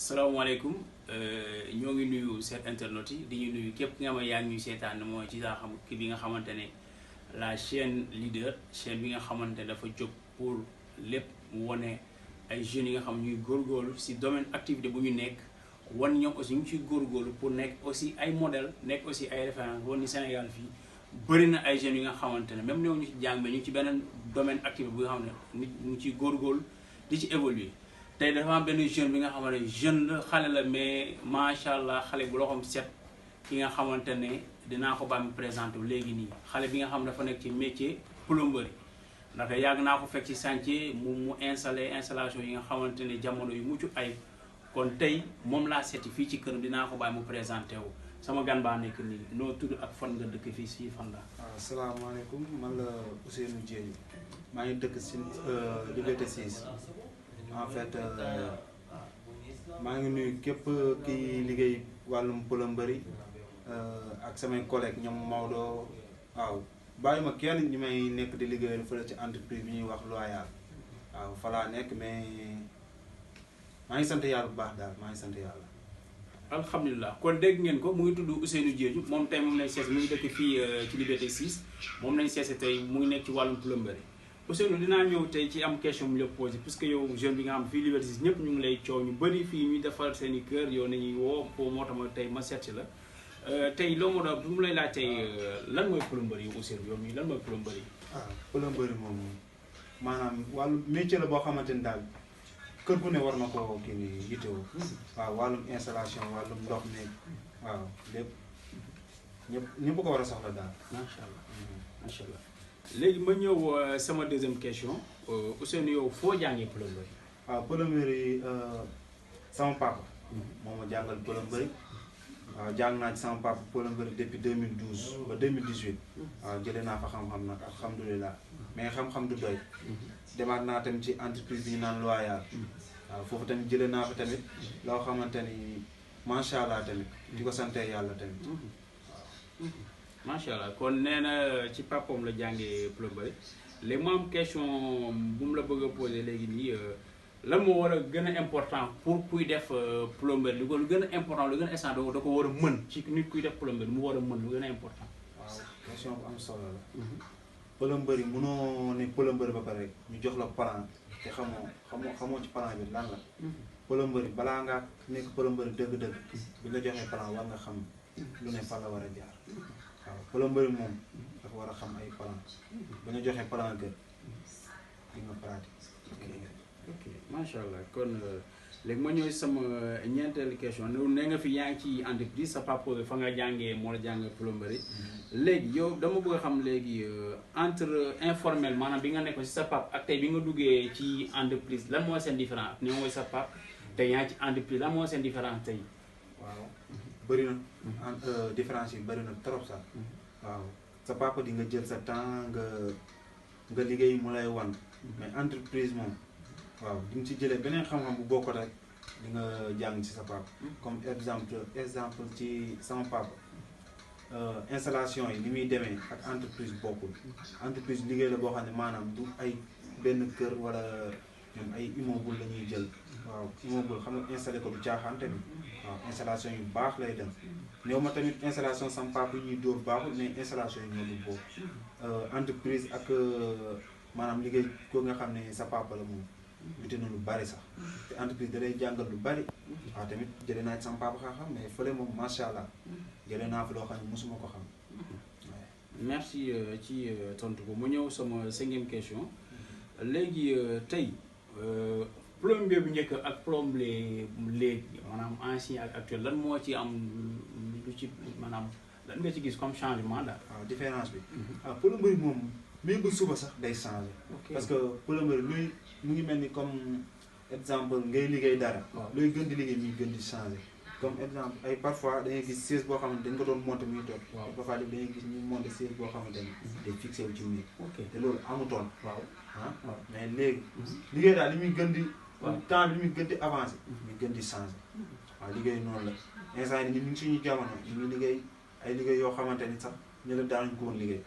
salaamaaleykum ñoo ngi nuyu seen internet yi di ñu nuyu képp nga ma yaa ngi ñuy seetaan mooy ci saa xam ki bi nga xamante ne la chaîne leader chaîne bi nga xamante ne dafa jóg pour lépp mu wane ay jeunes yi nga xam ñuy góorgóorlu si domaine activité bu ñu nekk wan ñoom aussi ñu ciy góorgóorlu pour nekk aussi ay modèle nekk aussi ay référence wan ni Sénégal fii bëri na ay jeunes yi nga xamante ne même néew ñu ci jàng mais ñu ci beneen domaine activité bu nga xam ne nit ñu ciy góorgóorlu di ci évoluer tey dafa am benn jeune bi nga xamante ne jeune la xale la mais macha allah xale bu loxoom set ki nga xamante ne dinaa ko bàyyi mu présenté wu léegi nii xale bi nga xam dafa nekk ci métier plomberie ndaxte yàgg naa ko fekk ci chantier mu installation yi nga xamante ne jamono yu mucc ayib kon tey moom laa seeti fii ci këram dinaa ko bàyyi mu présenté wu sama gan baa nekk nii noo tudd ak fan nga dëkk fii si fan la. waaw salaamaaleykum man la Ousseynou Dieng maa ngi dëkk si Liberté 6 en fait maa ngi nuyu képp kiy liggéey wàllum plomberie ak samay collègues ñoom Maodo waaw bàyyi ma kenn ñi may nekk di liggéeyal fële ci entreprise bi ñuy wax Loyal waaw fa laa nekk mais maa ngi sant yàlla bu baax daal maa ngi sant yàlla. alhamdulilah kon dégg ngeen ko mu ngi tudd Ousseynou Dieng moom tey moom lañ seet mu ngi dëkk fii ci Liberté 6 moom lañ seet tey mu ngi nekk ci wàllum plomberie Ousseynou dinaa ñëw tey ci am question mu la posé puisque yow jeune bi nga xam fii Liberté 6 ñëpp ñu ngi lay coow ñu bëri fii ñuy defar seen i kër yow nañuy woo pour moo tax ma tey ma seet si la tey loo moo tax bu mu lay laaj tey lan mooy plomberie yow Ousseynou yow mii lan mooy plomberie. Plomberie moom maanaam wàllu métier la boo xamante ni daal kër gu ne war na ko kii ni yittewoo waaw wàllum installation wàllum ndox mi waaw lépp ñëpp ko war a soxla daal. macha allah macha allah léegi ma ñëw sama deuxième question Ousseynou yow foo jàngee plomberie. waaw plomberie sama papa moo ma jàngal plomberie waaw jàng naa ci sama papa plomberie depuis 2012 ba 2018 waaw jëlee naa fa xam-xam nag alhamdulilah mais xam-xam du doy. demaat naa tamit ci entreprise bi ñu naan Loyal waaw foofu tamit jëlee naa fa tamit loo xamante ni macha allah tamit di ko sante yàlla tamit waaw. macha allah kon nee na ci papaam la jàngee plomberie léegi mu am question bu mu la bëgg a posé léegi nii lan moo war a gën a important pour kuy def plomberie lu gën a important lu gën a instant da ko war a mën ci nit kuy def plomberie mu war a mën lu gën a important. waaw question bu am solo la. plomberie mënoo ne plomberie ba pare ñu jox la plan te xamoo ci plan bi lan la. plomberie balaa ngaa nekk plomberie dëgg-dëgg bi nga joxee plan war nga xam lu ne fan la war a jaar waaw plomberie moom dafa war a xam ay plan ba nga joxee plan kër di nga pratique. ok macha allah kon léegi ma ñëw sama ñeenteelu question ne nga fi yaa ngi ci entreprise sa papa fa nga jàngee moo la jàng plomberie léegi yow dama bëgg a xam léegi entre informel maanaam bi nga nekkoon si sa papa ak tey bi nga duggee ci entreprise lan mooy seen différence ak ni mooy sa papa tey yaa ngi ci entreprise lan mooy seen différence tey. waaw bëri na différence yi bëri na trop sax waaw sa papa di nga jël sa temps nga liggéey mu lay wan mais entreprise moom. waaw di nga ci jëlee beneen xam-xam bu bokkut rek di nga jàng ci sa papa comme exemple ci sama papa installation yi ni muy demee ak entreprise bokkul entreprise liggéey la boo xam ne maanaam du ay benn kër wala ñoom ay immeuble la ñuy jël waaw immeuble xam nga installé ko du caaxaan tamit waaw installation yu baax lay dem néew ma tamit installation sama papa yi ñuy dóor baaxul mais installation yi ñoo du bokk entreprise ak maanaam liggéey ko nga xam ne sa papa la moom wute na lu bari sax te entreprise da lay jàngal lu bari waaw tamit jëlee naa ci sama papa xam-xam mais fële moom macha allah jëlee naa fi loo xam ne mosuma ko xam. merci ci tontu ko mu ñëw sama cinquième question léegi tey plombier bu njëkk ak plombier léegi maanaam ancien ak actuel lan moo ci am lu ci maanaam lan nga ci gis comme changement daal. waaw différence bi. waaw plomberie moom même ba suba sax day changé. parce que plomberie luy mu ngi mel ni comme exemple ngay liggéey dara. looy gën di liggéey muy gën di changé. comme exemple ay parfois da ngay gis siège boo xamante dañ ko doon monté muy toog. waaw parfois da ngay gis ñu monté siège boo xamante ni day fixé wu ci mur. te loolu amutoon. waaw mais léegi. liggéey daal li muy gën di. temps bi li muy gën di avancé. muy gën di changé. waaw liggéey noonu la instant yii ñu ngi suñu jamono ñu ngi liggéey ay liggéey yoo xamante ni sax ñu la daanuñu ko woon liggéey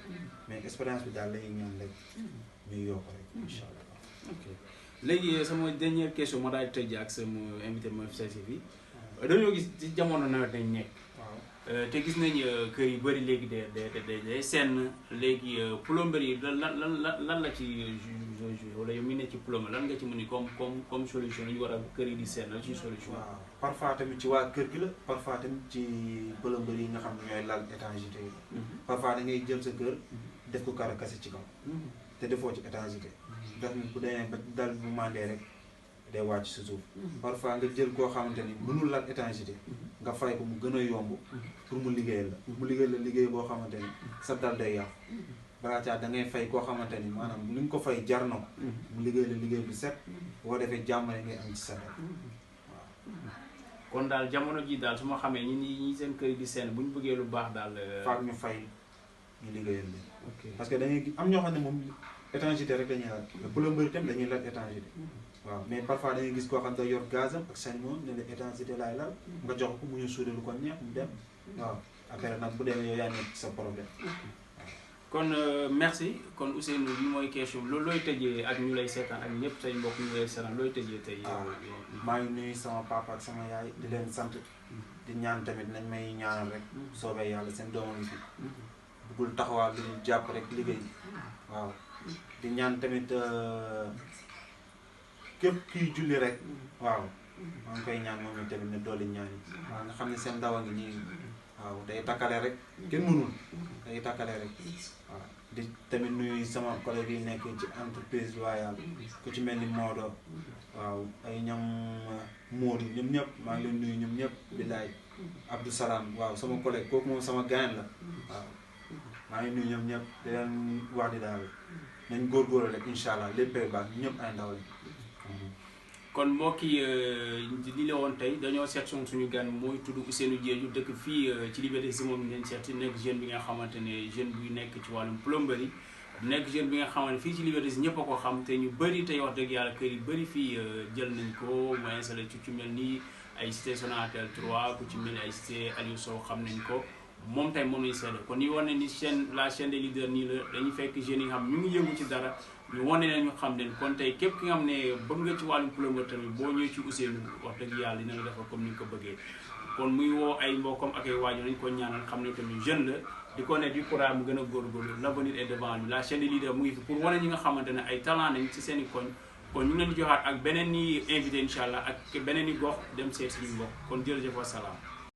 mais expérience bi daal lay ñaan rek ñuy yokk rek incha allah. ok léegi sama dernière question ma daal di tëj ak sama invité ma fi bi dañoo gis ci jamono nawet nañ nekk. te gis nañ kër yu bëri léegi day seen léegi plomberie yi lan la ci joué wala yow mi ne ci plomberie lan nga ci mën ni comme solution yi war a kër yi di seen la ci solution. waaw parfois tamit ci waa kër gi la parfois tamit ci plomberie yi nga xam ne ñooy lal étanchéité yi. parfois da ngay jël sa kër def ko kara kase ci kaw. te defoo ci étanchéité. ndax bu demee ba dal bu mandee rek day wàcc si suuf. parfois nga jël koo xamante ni mënul lal étanchéité nga fay ko mu gën a yomb pour mu liggéeyal la. mu liggéeyal la liggéey boo xamante ni sa dal day yàqu. balaa caa da ngay fay koo xamante ni maanaam li nga ko fay jar na ko. mu liggéey la liggéey bu set boo defee jàmmale ngay am ci sa dal. waaw. kon daal jamono ji daal su ma xamee ñi seen kër yi di seen bu ñu bëggee lu baax daal. faak ñu fay ñu liggéeyal leen. ok parce que da ngay am ñoo xam ne moom étanchéité rek dañuy lal. mais plomberie tam dañuy lal étanchéité. waaw mais parfois da ngay gis koo xam ne yor gazam ak sañ moom ne la étanchéité laay lal nga jox ko mu ñu suude lu ko neex mu dem waaw après nag bu demee yow yaa nekk sa problème. kon merci kon Ousseynou bi mooy question loolu looy tëjee ak ñu lay seetaan ak ñëpp say mbokk ñu lay seetaan looy tëjee tey. maa ngi nuyu sama papa ak sama yaay di leen sant di ñaan tamit nañ may ñaanal rek soobee yàlla seen doomam yi fi bëggul taxawaal lu ñu jàpp rek liggéey waaw di ñaan tamit képp kiy julli rek waaw maa ngi koy ñaan moom it tamit ne dooli ñaan yi waaw nga xam ne seen ndaw a ngi nii waaw day takkale rek kenn mënul day takkale rek waaw di tamit nuyu sama collègue yi nekk ci entreprise royale ku ci mel ni Maodo waaw ay ñam Modou ñoom ñëpp maa ngi leen nuyu ñoom ñëpp billaay Abdou Salam waaw sama collègue kooku moom sama gaañ la waaw maa ngi nuyu ñoom ñëpp di leen wax di daal nañ góorgóorlu rek incha allah léppay baax ñëpp ay ndaw lañ. kon mbokk yi li la woon tey dañoo seet suñu gan mooy tudd Ousseynou Diédhiou dëkk fii ci Liberté 6 moom ngeen seet nekk jeune bi nga xamante ne jeune buy nekk ci wàllum plomberie nekk jeune bi nga xamante ne fii ci Liberté 6 ñëpp a ko xam te ñu bëri tey wax dëgg yàlla kër yi bëri fii jël nañ ko mu installé ci mel ni ay cité Sonatel 3 ku ci mel ni ay cité Aliou Sow xam nañ ko moom tey moom lañu seede kon ñu wane ni la chaîne des leaders nii la dañuy fekk jeunes yi nga xam ñu ngi yëngu ci dara ñu wane leen ñu xam leen kon tey képp ki nga xam ne bëgg nga ci wàllum plomberie tamit boo ñëwee ci Ousseynou wax dëgg yàlla dina la defal comme ni nga ko bëggee kon muy woo ay mbokkam ak ay waajur nañ ko ñaanal xam ne tamit jeune la di ko ne du courage mu gën a góorgóorlu l'avenir est devant lui la chaîne des leaders mu ngi fi pour wane ñi nga xamante ne ay talent nañ ci seen i koñ kon ñu ngi leen di joxaat ak beneen ni invité incha allah ak beneen i gox dem seet suñu mbokk kon jërëjëf wa salaam